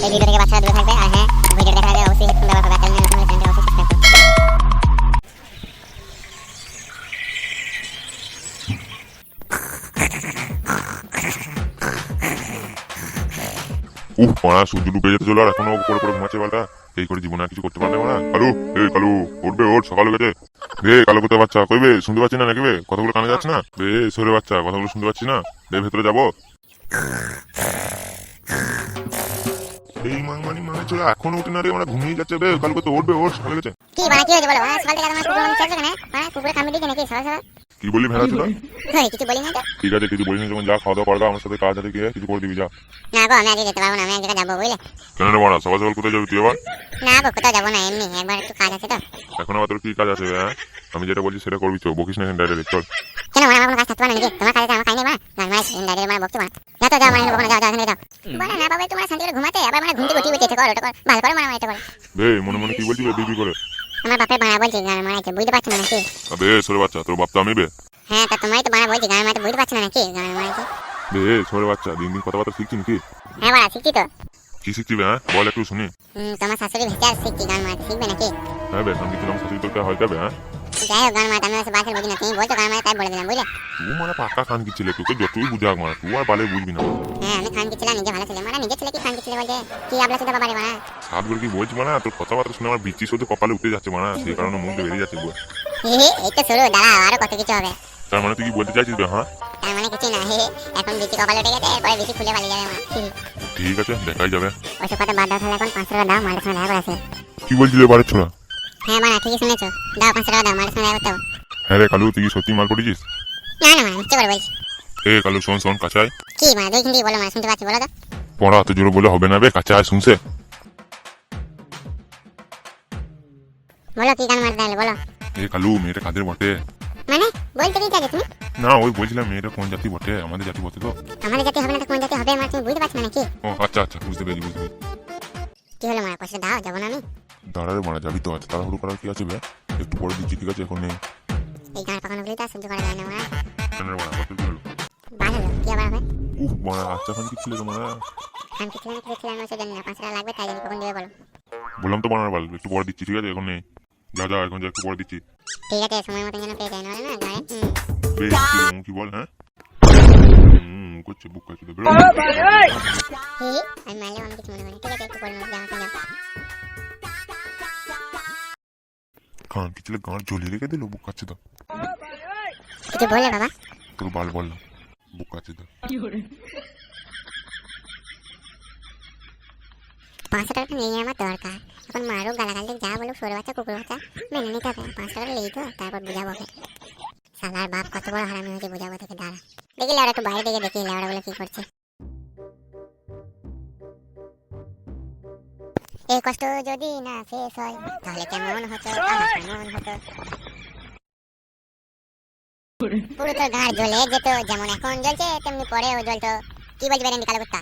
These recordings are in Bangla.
এই ভিডিও থেকে বাচ্চারা দূরে থাকবে। আর হ্যাঁ, ভিডিও দেখার আগে অবশ্যই হেডফোন ব্যবহার করবে। চ্যানেলে নতুন হলে চ্যানেলটি অবশ্যই সাবস্ক্রাইব করবে। মারা সূর্য ডুবে যেতে চলো আর এখনো পরে পরে ঘুমাচ্ছে বালটা। এই করে জীবনে আর কিছু করতে পারবে মারা। কালু, এই কালু, উঠবে, ওঠ, সকাল হয়ে গেছে। রে কালো কোথায় বাচ্চা, কইবে শুনতে পাচ্ছি না নাকি বে? কথাগুলো কানে যাচ্ছে না রে? সরে বাচ্চা, কথাগুলো শুনতে পাচ্ছি না রে, ভেতরে যাবো। এই মাংমানি মানে চলে এখনো উঠে না রে, মানে ঘুমিয়ে যাচ্ছে বে। কালু তো উঠবে, ওঠ, সকাল হয়ে গেছে। কি বাড়া কি হয়েছে বলো? সকাল থেকে তোমার কুকুর চলছে কেন? কুকুরে কামড়ে দিয়েছে নাকি সকাল সকাল? কি বললি ভেড়া ছিল? হ্যাঁ, কিছু বলি না তো। ঠিক আছে, কিছু বলিনি যখন, যা খাওয়া দাওয়া করবা, আমার সাথে কাজ আছে, গিয়ে কিছু করে দিবি যা। না গো, আমি আজকে যেতে পারবো না, আমি এক জায়গায় যাবো বুঝলে। কেন রে মারা, সকাল সকাল কোথায় যাবি তুই আবার? না গো, কোথাও যাবো না, এমনি একবার একটু কাজ আছে তো। এখন আবার তোর কি কাজ আছে? হ্যাঁ, আমি যেটা বলছি সেটা করবি, চো বকিস না ডাইরেক্ট, চল। কেন মানে আমার কোনো কাজ থাকতে পারে নাকি? তোমার কাজে আমার কাজ নেই, গান মারাই ডাইরেক্ট মানে বকতে পারে। যা তো যাও, মানে ওখানে যাও, এখানে যাও। মানে না পাবে তোমার শান্তি করে ঘুমাতে, আবার মানে ঘুমতে উঠি উঠে কর, ওটা কর, ভালো করে মানে এটা কর। বে মনে মনে কি বলছি বে, বিবি করে? আমার বাপের বাড়া বলছি গান মারাইছে, বুঝতে পারছো না নাকি? বে সরে বাচ্চা, তোর বাপ তো আমি বে। হ্যাঁ, তা তোমারই তো বাড়া বলছি গান মারাইতে, বুঝতে পারছো না নাকি গান মারাইছে? বে সরে বাচ্চা, দিন দিন কথাবার্তা শিখছি নাকি? হ্যাঁ বাড়া, শিখছি তো। কি শিখছি বে? হ্যাঁ বল একটু শুনি। তোমার শাশুড়ি ভেতরে শিখছি গান মারাইতে, শিখবে নাকি? হ্যাঁ বে, আমি কিছু শাশুড়ি তোর হয় কে বে? হ্যাঁ যাই হোক, গান মারাতে আমি ওসব বাসের বুঝি না, তুমি বলছো গান মারাতে, তাই বলে দিলাম বুঝলে। তুই মানে পাক্কা খান কি ছেলে, তোকে যতই বুঝাক মারা তুই আর বালে বুঝবি না। হ্যাঁ, আমি খান কি ছেলে, নিজে ভালো ছেলে, মানে নিজের ছেলে কি খান কি ছেলে বলছে? কি আবলা চোদা বাবারে মারা। সাত করে কি বলছি মানে, তোর কথাবার্তা শুনে আমার বিচ্ছি শুধু কপালে উঠে যাচ্ছে মানে, সেই কারণে মুখ দিয়ে বেরিয়ে যাচ্ছে বল। এই তো শুরু, দাঁড়াও আরো কত কিছু হবে। তার মানে তুই কি বলতে চাইছিস বে? হ্যাঁ তার মানে কিছু না, এখন বেশি কপালে উঠে গেছে, এরপরে বেশি খুলে পালিয়ে যাবে মা। ঠিক আছে, দেখাই যাবে। ওইসব কথা বাদ দাও, তাহলে এখন 500 টাকা দাও, মালের সঙ্গে দেখা করে আসবে। কি বলছিলে বাড়ির ছোড়া? হ্যাঁ মারা, ঠিকই শুনেছো, দাও 500 টাকা দাও, মালের সঙ্গে দেখা করতে হবে। হ্যাঁ রে কালু, তুই কি সত্যি মাল পড়েছিস? না না মারা, মিথ্যে করে বলছি। এ কালু শোন শোন, কাছায় কি মারা, দুই হিন্দি বলো মারা, শুনতে পাচ্ছি, বলো তো। পড়া এত জোরে বলে হবে না বে, কাছে আয় শুনছে। বলো কি গান মারতে তাহলে বলো। এ কালু, মেয়েটা কাদের বটে? মানে বলতে কি চাইছো তুমি? না ওই বলছিলাম মেয়েটা কোন জাতি বটে, আমাদের জাতি বটে তো। আমাদের জাতি হবে না তো কোন জাতি হবে মারা, তুমি বুঝতে পারছো না নাকি? ও আচ্ছা আচ্ছা, বুঝতে পেরেছি বুঝতে পেরেছি। কি হলো মারা, পয়সা দাও, যাবো না আমি। দাঁড়ারে মারা, যাবি তো? আছে তাড়াহুড়ো করার কি আছে বে? একটু পরে দিচ্ছি, ঠিক আছে? এখন নেই। এই গান পাকানো গুলি তো আর সহ্য করা যায় না মারা। কেন রে মারা, কত কি হলো? বাল হলো, কি আবার হবে? মারা আচ্ছা, এখন কি ছিল তো মারা? খান কি ছিলেন, কিছু ছিলেন, ওইসব জানি না, 5 টাকা লাগবে, তাই জানি কখন দেবে বলো। বললাম তো মারার বাল, একটু পরে দিচ্ছি, ঠিক আছে? এখন নেই, যা যা, এখন যা, একটু পরে দিচ্ছি। ঠিক আছে, সময় মতন যেন পেয়ে যায়, নাহলে না গায়ে বে কি বল? হ্যাঁ করছে বুক কাছে দেবে। আমি মারলেও আমি কিছু মনে করি না। ঠিক আছে, একটু পরে যাও, যাও। খান কি ছেলে গাঁট জ্বলিয়ে রেখে দিল, বুক কাছে দাও। কিছু বললে বাবা? তোর বাল বললাম, বুক কাছে দাও। 500 টাকা নিয়ে আমার দরকার। এখন মারো, গালাগালি যা বলো, সরে বাচ্চা কুকুর বাচ্চা মেনে নিতে হবে। 500 টাকা লেই তো, তারপর বুঝাবো ওকে। শালার বাপ কত বড় হারামি হয়েছে, বুঝাবো থেকে, দাঁড়া। দেখি লেওড়া, একটু বাইরে থেকে দেখি লেওড়া বলে কি করছে। এই কষ্ট যদি না শেষ হয় তাহলে কেমন হতো, কেমন হতো। পুরো তোর গাঁড় জ্বলে যেত, যেমন এখন জ্বলছে তেমনি পরেও জ্বলতো। কি বলছি বেরেন্ডি কালো কুত্তা?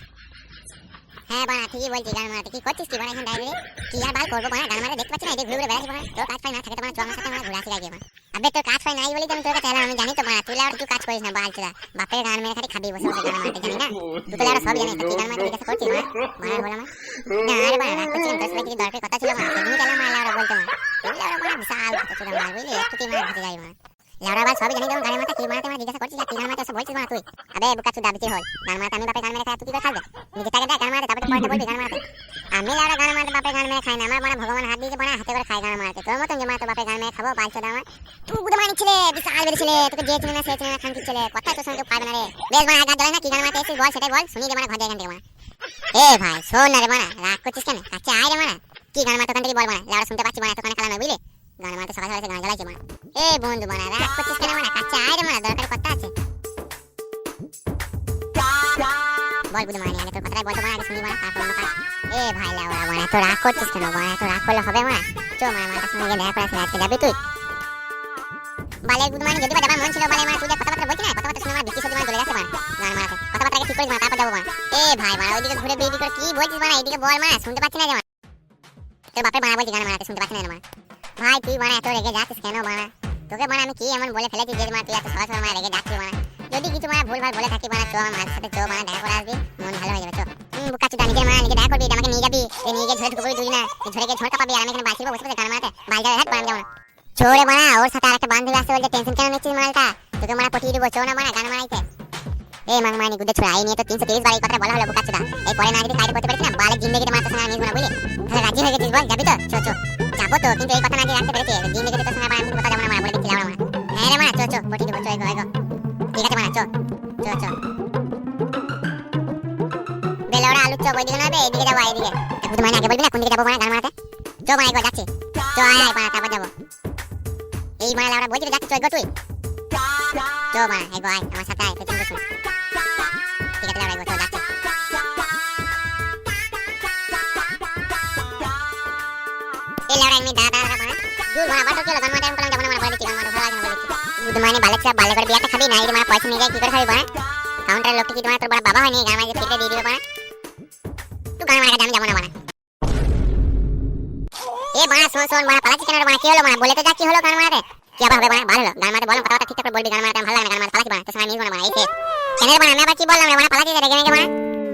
হ্যাঁ বানা, ঠিকই বলছি, গান মারাতে কি করছিস? কি বানা এখন ডাইরে কি আর বাল করবো বানা, গান মারা দেখতে পাচ্ছি না, এই ঘুরে ঘুরে বেড়াচ্ছি বানা। তোর কাজ পাই না থাকে তো বানা, আমার সাথে আমরা ঘুরে আসি লাগে বানা। আবে তোর কাজ পাই নাই বলি তো আমি তোর কাছে এলাম, আমি জানি তো বানা, তুই আর তুই কাজ করিস না বাল চোদা। বাপের গান মেরে খালি খাবি বসে বসে, গান মারতে জানি না? তুই তো আর সব জানিস, তুই গান মারতে জিজ্ঞাসা করছিস বানা? বানা বল আমার না, আরে বানা রাগ করছিস, তোর সাথে কিছু দরকারি কথা ছিল বানা, সেদিনই গেলাম মারলে ওরা বলতে না। তুই আর বানা বিশাল কথা চোদা মার বুঝলি, একটু তুই মার ঘুরে যাই বানা। লেওড়া বাল সবই জানি, যেমন গান মারতে কি মারতে আমার জিজ্ঞাসা করছিস, কি গান মারতে সব বলছিস বানা তুই? আবে বুকা চোদা বিচির হল, গান মারতে আমি বাপের গান মেরে খাই, তুই কি করে খাবে? নিজে টাকা দেয় গান মারতে, তারপরে পয়সা বলবি গান মারতে। আমি লেওড়া গান মারতে বাপের গান মেরে খাই না, আমার মানে ভগবান হাত দিয়েছে বানা, হাতে করে খাই গান মারতে। তোর মতন যে মারতে বাপের গান মেরে খাবো বাল চোদা আমার? তুই বুধ মানি ছেলে, বিশাল বেরি ছেলে, তোকে যে চিনে না সে চিনে না, খানকি ছেলে, কথা তোর সঙ্গে পারবে না রে। বেশ বানা, গান জ্বলে না, কি গান মারতে এসেছিস বল, সেটাই বল, শুনি রে বানা, ঘর যায় এখান থেকে বানা। এ ভাই শোন না রে বানা, রাগ করছিস কেন? কাছে আয় রে বানা, কি গান মারতে ওখান থেকে বল বানা, লেওড়া শুনতে পাচ্ছি বানা, তোখানে খেলা নয় বুঝলি? গান মারতে সকাল সকাল গান জ্বালাইছে বানা। এ বন্ধু বানা, রাগ করছিস কেন বানা? কাছে আয় রে বানা, দরকারি কথা আছে। বল বুধ মানি, আগে তোর কথাটাই বলতো বানা, আগে শুনি বানা, তারপর অন্য কাজ। এ ভাই লেওড়া বানা, তো রাগ করছিস কেন বানা? তো রাগ করলে হবে বানা? চো মানা, মালটার সঙ্গে গিয়ে দেখা করে আসি, আজকে যাবি তুই? বালের বুধ মানি, যদি বা যাবার মন ছিল বালে মানা, তুই যে কথাবার্তা বলছিস না, কথাবার্তা শুনে আমার বিচ্ছি সত্যি মানে চলে যাচ্ছে বানা, গান মারাতে। কথাবার্তা আগে ঠিক করিস বানা, তারপর যাবো বানা। এ ভাই বানা, ওইদিকে ঘুরে বিড়ি করে কি বলছিস বানা? এইদিকে বল মানা, শুনতে পাচ্ছি না রে বানা। তোর বাপের বানা বলছি গান মারাতে, শুনতে পাচ্ছি না রে বানা। ভাই তুই বানা এত রেগে যাচ্ছিস কেন বানা? তোকে বানা আমি কি এমন বলে ফেলেছি যে বানা তুই এত সহজ সহজ মারা রেগে যাচ্ছিস বানা? যদি কিছু মারা ভুল ভাল বলে থাকি বানা, চো আমার মায়ের সাথে চো বানা, দেখা করে আসবি, মন ভালো হয়ে যাবে চো। বুকা চুদা, নিজের মা নিজে দেখা করবি, আমাকে নিয়ে যাবি, ঝরে ঢুকে পড়ি দুই না ঝরে গিয়ে ঝড়কা পাবি আর আমি এখানে বাল ছিড়বো বসে বসে গান মারাতে বাল যাবে হাত বানাম যাবো না চোরে বানা ওর সাথে আরেকটা বান্ধবী আসছে বলতে টেনশন কেন নিচ্ছিস মালটা তোকে মারা পটিয়ে দিব চো না বানা গান মারাইতে এই মাংমানি গুদে ছোড়া এই নিয়ে তো 330 বার এই কথা বলা হলো বুকাচ্চা এই পরে না যদি কাইট করতে পারিস না বালের জিন্দেগিতে মারতে না নিস না বুঝলি তাহলে রাজি হয়ে গেছিস বল যাবি তো চো চো যাবো তো কিন্তু এই কথা না যে রাখতে পেরেছি জিন্দেগিতে তোর সঙ্গে আমি কথা যাবো না মারা বলে দিচ্ছি যাবো না হ্যাঁ রে মারা চো চো পটিয়ে দিব চো এগো এগো ঠিক আছে মারা চো চো চো বেলাওড়া আলু চপ ওইদিকে নয় এইদিকে যাবো এইদিকে একটু মানে আগে বলবি না কোন দিকে যাবো মানে গান মারাতে চো মানে এগো যাচ্ছি চো আয় আয় পাড়া তারপর যাবো এই মানে লাউড়া বলছি যাচ্ছি চো এগো তুই চো মানে এগো আয় আমার সাথে আয় পেছন পেছন ঠিক আছে লাউড়া এগো চো যাচ্ছি এই লাউড়া এমনি দাদা দাদা মানে দূর মানে বাটো চলো গান মারাতে আমি যাবো না মানে বলে দিচ্ছি গান মারাতে ভালো লাগে না বলে দিচ্ছি বুধ মানে বালেক সব বালে করে বিয়াটা খাবি না এই মানে পয়সা নিয়ে যাই কি করে খাবি মানে কাউন্টারের লোকটা কি তোমার তোর বড় বাবা হয়নি গান মারাতে ফিরে দিয়ে দিবে মানে তুই গান মারাতে আমি যাবো না মানে এ বানা শোন শোন বানা পালাচ্ছিস কেন রে বানা কি হলো বানা বলে তো যা কি হলো গান মারাতে কি আবার হবে বানা ভালো হলো গান মারাতে বললাম কথাটা ঠিকঠাক করে বলবি গান মারাতে আমি ভালো লাগে না গান মারাতে পালাচ্ছি বানা তো সামনে নিস না বানা এই সে কেন রে বানা আমি আবার কি বললাম রে বানা পালাচ্ছিস রেগে রেগে বানা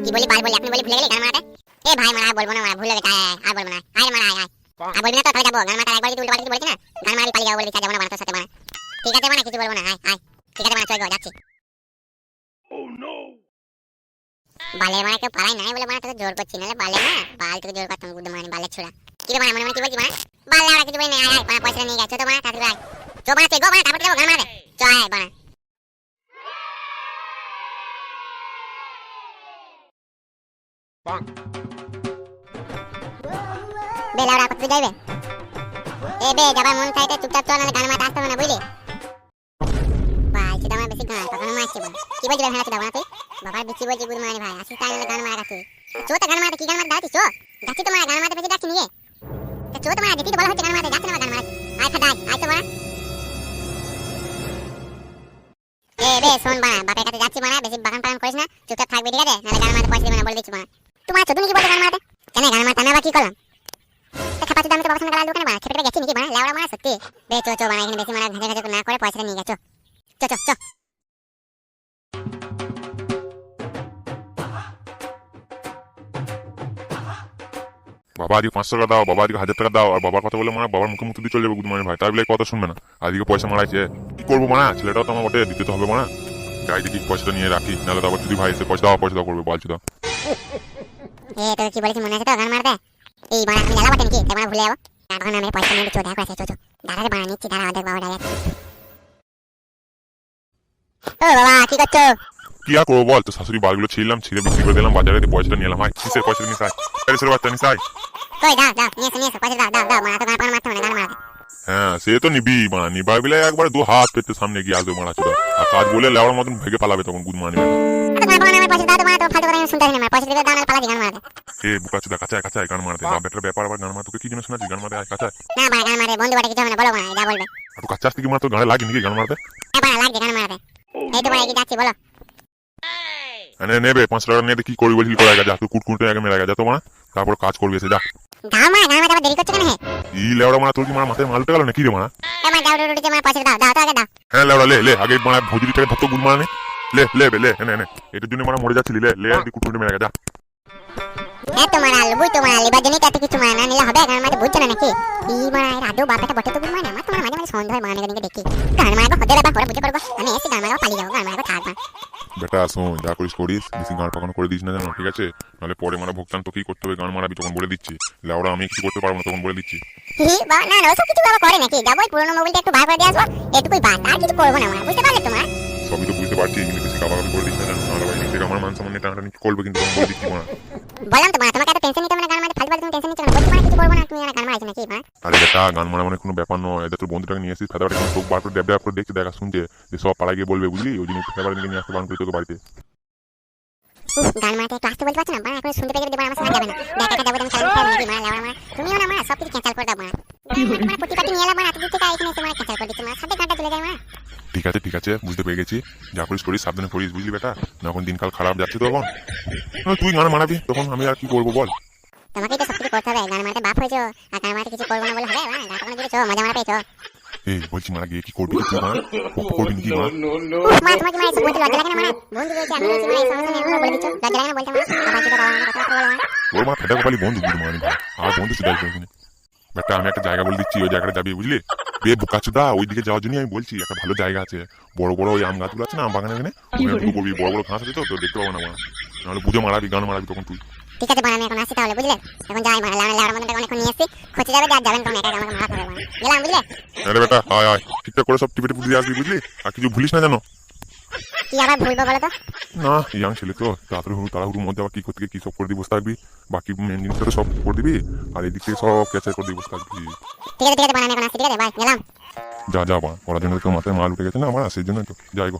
কি বলি বাল বলি আপনি বলি ভুলে গেলি গান মারাতে এ ভাই মানা বলবো না মানা ভুলে গেছে আর বলবো না আয় মানা আয় আর বলবি না তো তাহলে যাবো গান মারাতে একবার যদি উল্টো পাল্টা কিছু বলছিস না গান মারি পালিয়ে যাবো বলে দিচ্ছি যাবো না বানা তোর সাথে বানা ঠিক আছে বানা কিছু বলবো না আয় আয় ঠিক আছে বানা চল যাচ্ছি বালের মানে কেউ পালাই নাই বলে মানে তোকে জোর করছি নাহলে বালে না বাল তোকে জোর করতাম গুড মানে বালের ছোড়া কি রে মানে মনে মনে কি বলছি মানে বাল লাউড়া কিছু বলি না আয় আয় পয়সা নিয়ে গেছো তো মানে তাড়াতাড়ি আয় চো মানে তুই গো মানে তারপর যাবো গান মারাতে চো আয় বানা বে লাউড়া কত যাইবে এ বে যাবার মন চাইতে চুপচাপ চল নাহলে গান মারাতে আসতে হবে না বুঝলি বাল সেটা আমার বেশি গান তখন মারছি বল কি বলছি ভাই হাতে দাও না তুই বাবার বিচি বলছি গুড মানে ভাই আসিস তাই নাহলে গান মারা তুই চো তো গান মারাতে কি গান মারাতে দাঁড়াচ্ছিস চো যাচ্ছি তো মারা গান মারাতে বেশি যাচ্ছি নিয়ে চো তো মারা দেখি তো বলা হচ্ছে গান মারাতে যাচ্ছে না গান মারাতে আয় ফাটাই আয় তো মারা এ বে শোন বানা বাপের কাছে যাচ্ছি বানা বেশি বাগান পাগান করিস না চুপচাপ থাকবি ঠিক আছে নাহলে গান মারাতে পয়সা দিবি না বলে দিচ্ছি বানা তোমার চোদন কি বলতে গান মারাতে কেন গান মারাতে আমি আবার কি করলাম খাপা চোদা আমি তো বাবার সঙ্গে গালাল দোকানে বানা খেপে গেছি নাকি বানা লাউড়া মারা সত্যি বে চো চো বানা এখানে বেশি মারা ঘাঁচে ঘাঁচে না করে পয়সাটা নিয়ে গেছো চো চো চো বাবা আজকে 500 টাকা দাও বাবা আজকে 1000 টাকা দাও আর বাবার কথা বলে মানে বাবার মুখে মুখে দিয়ে চলে যাবে গুড মর্নিং ভাই তাই বলে কথা শুনবে না আজকে পয়সা মারাইছে কি করবো মানে ছেলেটাও তো আমার বটে দিতে তো হবে মানে যাই দেখি পয়সাটা নিয়ে রাখি নাহলে তো আবার যদি ভাই এসে পয়সা দাও করবে বলছি তো এ তোর কি বলেছিস মনে আছে তো গান মারতে এই বানা আমি জ্বালা বটে নাকি তাই মানে ভুলে যাবো এখন আমি পয়সা নিয়ে চো দেখো আছে চো চো দাঁড়া রে বানা নিচ্ছি দাঁড়া অর্ধেক বাবা দাঁড়িয়ে ও বাবা কি করছো কি আর করবো বল তো শাশুড়ি বালগুলো ছিলাম ছিঁড়ে বিক্রি করে দিলাম বাজারে দিয়ে পয়সাটা নিলাম ভাই কিসের পয়সা নিয়ে আয় প্যারিসের বাচ্চা নিয়ে আয় কই দাও দাও নিয়ে এসো পয়সা দাও দাও দাও মারা তো গান পান মারতে হবে না গান মারাতে হ্যাঁ সে তো নিবি মানে নিবাই বলে একবার দু হাত পেতে সামনে গিয়ে আসবে মারা ছোট আর কাজ বলে লেওয়ার মতন ভেগে পালাবে তখন গুড মর্নিং আরে গান পান আমার পয়সা দাও তো মারা তো ফালতু কথা শুনতে হয় না পয়সা দিবে দাও না পালা গান মারাতে এ বুকাচুদা কাঁচায় কাঁচায় গান মারতে বাপ বেটার ব্যাপার আবার গান মার তোকে কি জন্য শোনাচ্ছি গান মারতে আয় কাঁচায় না ভাই গান মারে বন্ধু বাড়ি কিছু হবে না বলো না যা বলবে আর কাঁচা আসতে কি মার তোর গানে লাগে নাকি গান মারতে বাবা লাগছে গান মারাতে এই তো ভাই কি যাচ্ছি বলো নেবে 500 টাকা নিয়ে কি করবি বলছিলি করে যা তুই কুটকুটে আগে মেরে যা তো মারা তারপর কাজ করবি এসে যা দাও মারা গান মারাতে আবার দেরি করছো কেন হে ই লেওড়া মারা তোর কি মারা মাথায় মালটা গেল নাকি রে মারা এবার দাও রুটি মারা পয়সা দাও দাও তো আগে দাও হ্যাঁ লেওড়া লে আগে মারা ভুজুরিটাকে ধরতো গুড মারা লে নে এটার জন্য মারা মরে যাচ্ছিলি লে আর কুটকুটে মেরে যা এত মারা বুঝ তো মারা লিবার জন্য এত কিছু মারা না নিলে হবে গান মারাতে বুঝছো না নাকি এই মারা এর আদৌ বাপটা বটে তো গুড মারা আমার তোমার মাঝে মাঝে সন্দেহ হয় মারা দিকে দেখি গান মারা হতে ব্যাপার করে বুঝে করবো আমি এসে গান মারা পালিয়ে যাবো গান মারা থাকবা বেটা শোন যা করিস বেশি গান পাকানো করে দিস না জানো ঠিক আছে নাহলে পরে মারা ভোগতান তোকেই করতে হবে গান মারাবি তখন বলে দিচ্ছি লেওড়া আমি কিছু করতে পারবো না তখন বলে দিচ্ছি বা না না ওসব কিছু বাবা করে নাকি যাবো পুরোনো মোবাইলটা একটু বার করে দিয়ে আসবো এটুকুই বাস আর কিছু করবো না আমরা বুঝতে পারলে তোমার সবই তো বুঝতে পারছি কিন্তু বেশি কাবাকাবি করে দিস না জানো নাহলে ভাই থেকে আমার মান সম্মানে টানাটানি করবে কিন্তু তখন বলে দিচ্ছি না বললাম তো মা তোমাকে এত টেনশন নিতে হবে না গান মারতে ফালতু তুমি টেনশন নিচ্ছ না বলতে পারো কিছু করবো না তুমি গান মারাইছো নাকি মা আরে বেটা গান মারা মানে কোনো ব্যাপার নয় এদের তোর বন্ধুটাকে নিয়ে এসেছিস ফেদারটা কোনো চোখ বার করে ড্যাব করে দেখছে দেখা শুনছে যে সব পাড়ায় গিয়ে বলবে বুঝলি ওই জন্য ফেদার নিয়ে আসতে বারণ করি তোকে বাড়িতে গান মারাতে একটু আসতে বলতে পারছো না এখন শুনতে পেয়ে দেবো আমার সঙ্গে যাবে না দেখা যাবো আমি চালাতে পারবো নাকি মা লেওয়া মা তুমিও না মা সব কিছু ক্যান্সেল করে দাও মা মানে প্রতিপাটি নিয়ে এলাম মা এত দূর থেকে এখানে এসে মা ক্যান্সেল করে দিচ্ছি মা সাথে গানটা চলে যায় মা ঠিক আছে বুঝতে পেরে গেছি যা করিস সাবধানে করিস বুঝলি বেটা যখন দিনকাল খারাপ যাচ্ছে তখন তুই গান মারাবি তখন আমি আর কি করবো বল তোমাকেই তো সব কিছু করতে হবে গান মারাতে বাপ হয়েছো আর গান মারাতে কিছু করবো না বলে হবে গান তখন দিয়েছো মজা মারা পেয়েছো এই বলছি মারা গিয়ে কি করবি তুই মা করবি নাকি মা মা তোমাকে মা এসে বলতে লজ্জা লাগে না মা? বন্ধু রয়েছে আমি রয়েছি মা, এই সমস্যা নিয়ে এখনো বলে দিচ্ছ, লজ্জা লাগে না বলতে মা? আবার যদি বাবা আমার কথা বলো মা। ওর মা ফেটা কপালি বন্ধু বুঝি মানে আর বন্ধু শুধু আসবে বেটা আমি একটা জায়গা বলে দিচ্ছি ওই জায়গাটা যাবি বুঝলি বে বুকাচুদা ওইদিকে যাওয়ার জন্য আমি বলছি একটা ভালো জায়গা আছে বড় বড় ওই আম গাছগুলো আছে না আম বাগানে এখানে ওখানে করবি বড় বড় ঘাস আছে তো দেখতে পাবো না মা নাহলে বুঝে মারাবি গান মারাবি তখন তুই ঠিক আছে বাবা, আমি এখন আসছি তাহলে বুঝলে? এখন যাই মা, লাউড়ার মতন অনেকক্ষণ নিয়ে এসছি, খোঁজে যাবে আর যাবেন তখন একা একা আমাকে মারা হবে মা। গেলাম বুঝলে? আরে বেটা আয় আয় ঠিকঠাক করে সব টিপে টিপে দিয়ে আসবি বুঝলি আর কিছু ভুলিস না জানো কি আবার ভুলবো বলো তো? না ইয়াং ছেলে তো তাড়াহুড়োর মধ্যে আবার কি করতে গিয়ে কি সব করে দিয়ে বসে থাকবি বাকি মেন জিনিসটা তো সব করে দিবি আর এদিক থেকে সব ক্যাচার করে দিয়ে বসে থাকবি ঠিক আছে বাবা, আমি এখন আসছি, ঠিক আছে, বাই, গেলাম। যা যা বা পড়ার জন্য তো মাথায় মাল উঠে গেছে না আমার সেই জন্য তো যাই গো